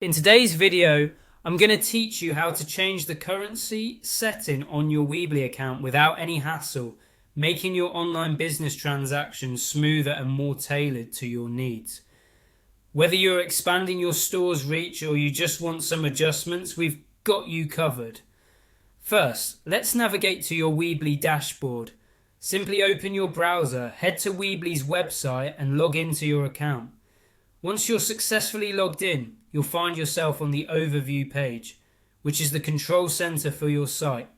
In today's video, I'm going to teach you how to change the currency setting on your Weebly account without any hassle, making your online business transactions smoother and more tailored to your needs. Whether you're expanding your store's reach or you just want some adjustments, we've got you covered. First, let's navigate to your Weebly dashboard. Simply open your browser, head to Weebly's website and log into your account. Once you're successfully logged in, you'll find yourself on the overview page, which is the control center for your site.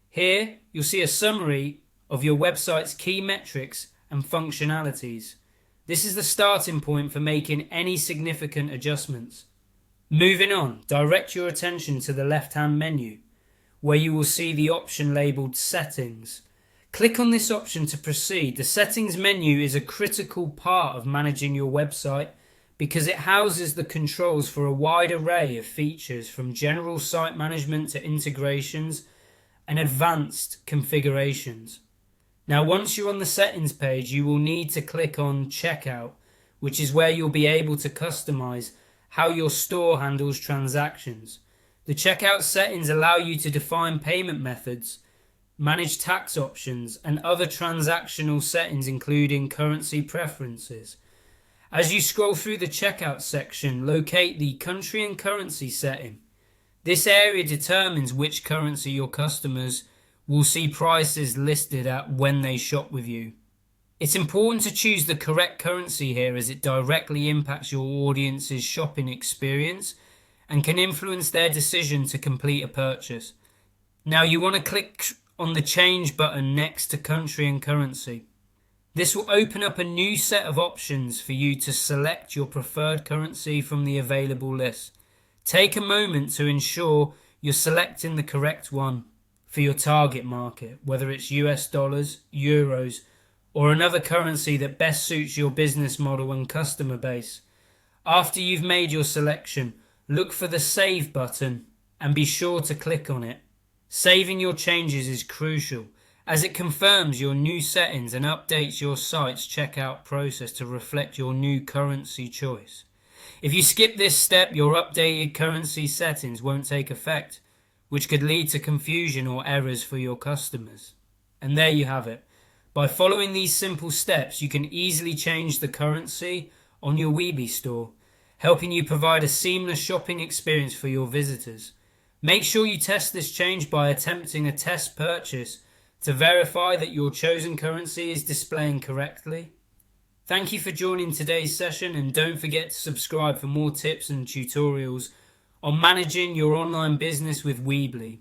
Here, you'll see a summary of your website's key metrics and functionalities. This is the starting point for making any significant adjustments. Moving on, direct your attention to the left-hand menu, where you will see the option labeled Settings. Click on this option to proceed. The Settings menu is a critical part of managing your website because it houses the controls for a wide array of features, from general site management to integrations and advanced configurations. Now, once you're on the settings page, you will need to click on Checkout, which is where you'll be able to customize how your store handles transactions. The checkout settings allow you to define payment methods, manage tax options, and other transactional settings, including currency preferences. As you scroll through the checkout section, locate the country and currency setting. This area determines which currency your customers will see prices listed at when they shop with you. It's important to choose the correct currency here, as it directly impacts your audience's shopping experience and can influence their decision to complete a purchase. Now, you want to click on the change button next to country and currency. This will open up a new set of options for you to select your preferred currency from the available list. Take a moment to ensure you're selecting the correct one for your target market, whether it's US dollars, euros, or another currency that best suits your business model and customer base. After you've made your selection, look for the Save button and be sure to click on it. Saving your changes is crucial, as it confirms your new settings and updates your site's checkout process to reflect your new currency choice. If you skip this step, your updated currency settings won't take effect, which could lead to confusion or errors for your customers. And there you have it. By following these simple steps, you can easily change the currency on your Weebly store, helping you provide a seamless shopping experience for your visitors. Make sure you test this change by attempting a test purchase to verify that your chosen currency is displaying correctly. Thank you for joining today's session, and don't forget to subscribe for more tips and tutorials on managing your online business with Weebly.